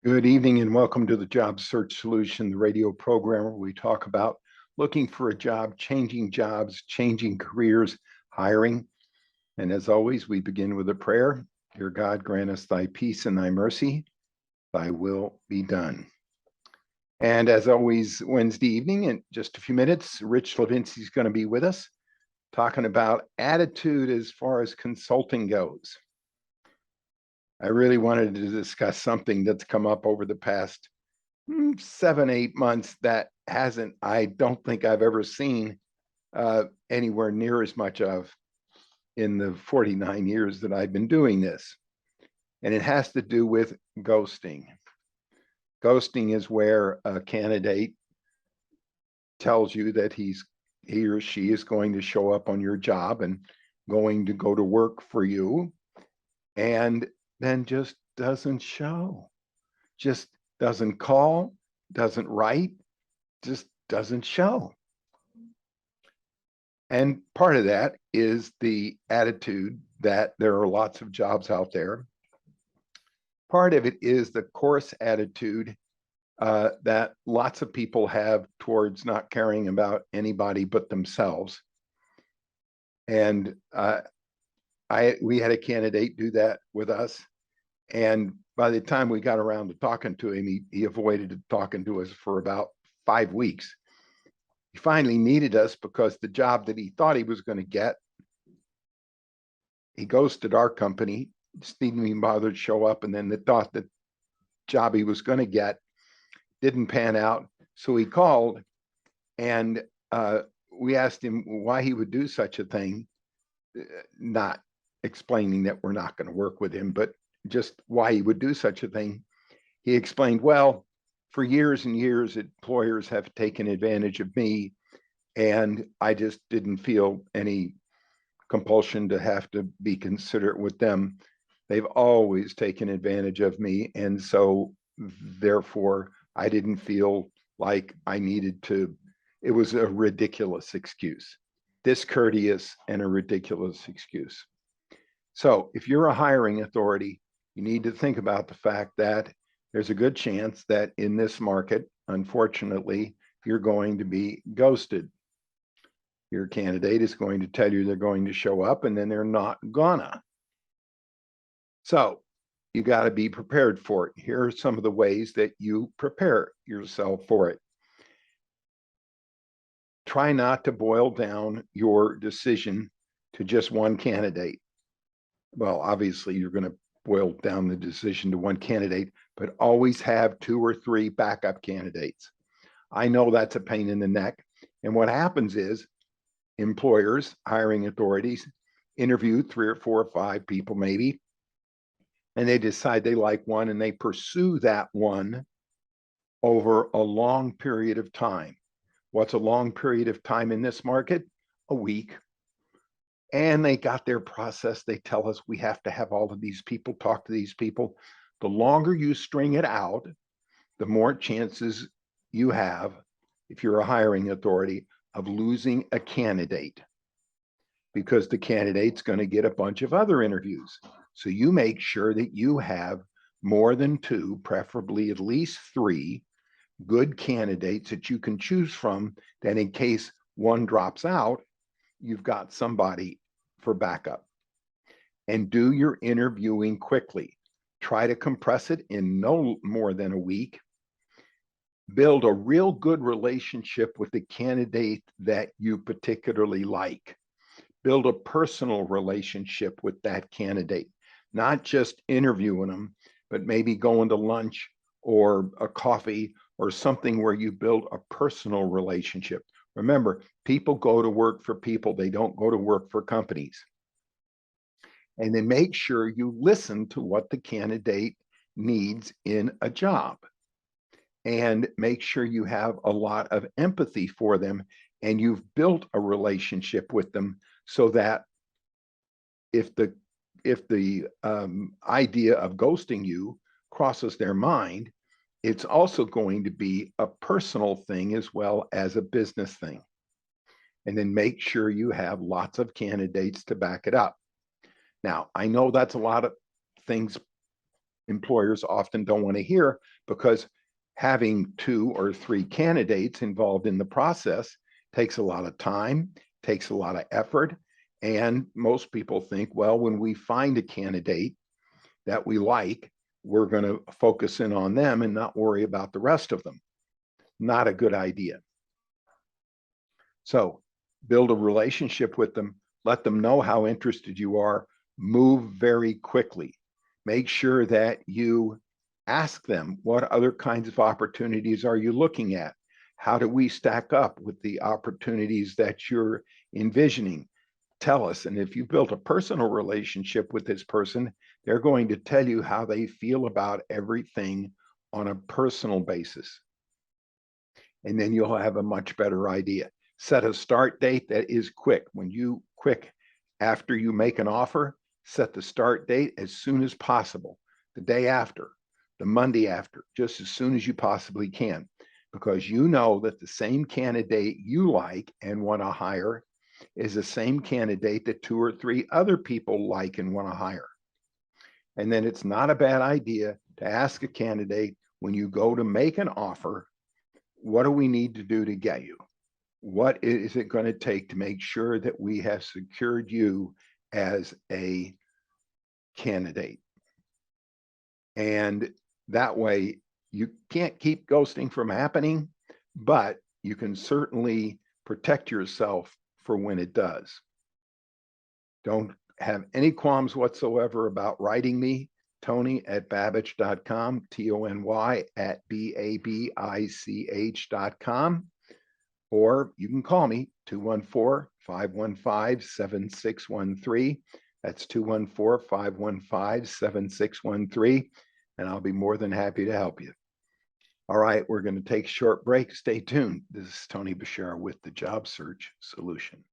Good evening and welcome to the Job Search Solution, the radio program where we talk about looking for a job, changing jobs, changing careers, hiring. And as always, we begin with a prayer. Dear God, grant us thy peace and thy mercy, thy will be done. And as always, Wednesday evening, in just a few minutes, Rich Levinsky is going to be with us talking about attitude as far as consulting goes. I really wanted to discuss something that's come up over the past 7, 8 months that I don't think I've ever seen anywhere near as much of in the 49 years that I've been doing this. And it has to do with ghosting. Ghosting is where a candidate tells you that he or she is going to show up on your job and going to go to work for you, and then just doesn't show, just doesn't call, doesn't write, just doesn't show. And part of that is the attitude that there are lots of jobs out there. Part of it is the coarse attitude that lots of people have towards not caring about anybody but themselves. And we had a candidate do that with us. And by the time we got around to talking to him, he avoided talking to us for about 5 weeks. He finally needed us because the job that he thought he was going to get, he ghosted our company, didn't even bother to show up. And then the thought that job he was going to get didn't pan out. So he called and we asked him why he would do such a thing, not explaining that we're not going to work with him, but just why he would do such a thing. He explained, well, for years and years, employers have taken advantage of me, and I just didn't feel any compulsion to have to be considerate with them. They've always taken advantage of me, and so therefore I didn't feel like I needed to. It was a ridiculous excuse, discourteous and a ridiculous excuse. So if you're a hiring authority, you need to think about the fact that there's a good chance that in this market, unfortunately, you're going to be ghosted. Your candidate is going to tell you they're going to show up and then they're not gonna. So you got to be prepared for it. Here are some of the ways that you prepare yourself for it. Try not to boil down your decision to just one candidate. Well, obviously, you're going to boil down the decision to one candidate, but always have 2 or 3 backup candidates. I know that's a pain in the neck. And what happens is employers, hiring authorities, interview 3 or 4 or 5 people, maybe, and they decide they like one and they pursue that one over a long period of time. What's a long period of time in this market? A week. And they got their process. They tell us we have to have all of these people talk to these people. The longer you string it out, the more chances you have, if you're a hiring authority, of losing a candidate, because the candidate's going to get a bunch of other interviews. So you make sure that you have more than 2, preferably at least 3 good candidates that you can choose from, that in case one drops out, you've got somebody for backup. And do your interviewing quickly. Try to compress it in no more than a week. Build a real good relationship with the candidate that you particularly like. Build a personal relationship with that candidate, not just interviewing them, but maybe going to lunch or a coffee or something where you build a personal relationship. Remember, people go to work for people, they don't go to work for companies. And then make sure you listen to what the candidate needs in a job, and make sure you have a lot of empathy for them and you've built a relationship with them, so that if the idea of ghosting you crosses their mind, it's also going to be a personal thing as well as a business thing. And then make sure you have lots of candidates to back it up. Now, I know that's a lot of things employers often don't want to hear, because having 2 or 3 candidates involved in the process takes a lot of time, takes a lot of effort. And most people think, well, when we find a candidate that we like, we're going to focus in on them and not worry about the rest of them. Not a good idea. So build a relationship with them, let them know how interested you are, move very quickly. Make sure that you ask them, what other kinds of opportunities are you looking at? How do we stack up with the opportunities that you're envisioning? Tell us. And if you've built a personal relationship with this person, they're going to tell you how they feel about everything on a personal basis. And then you'll have a much better idea. Set a start date that is quick. After you make an offer, set the start date as soon as possible, the day after, the Monday after, just as soon as you possibly can, because you know that the same candidate you like and want to hire is the same candidate that 2 or 3 other people like and want to hire. And then it's not a bad idea to ask a candidate, when you go to make an offer, what do we need to do to get you? What is it going to take to make sure that we have secured you as a candidate? And that way, you can't keep ghosting from happening, but you can certainly protect yourself for when it does. Don't have any qualms whatsoever about writing me, Tony@babich.com, TONY@BABICH.com, or you can call me 214-515-7613. That's 214-515-7613, and I'll be more than happy to help you. All right, we're going to take a short break. Stay tuned. This is Tony Bashara with the Job Search Solution.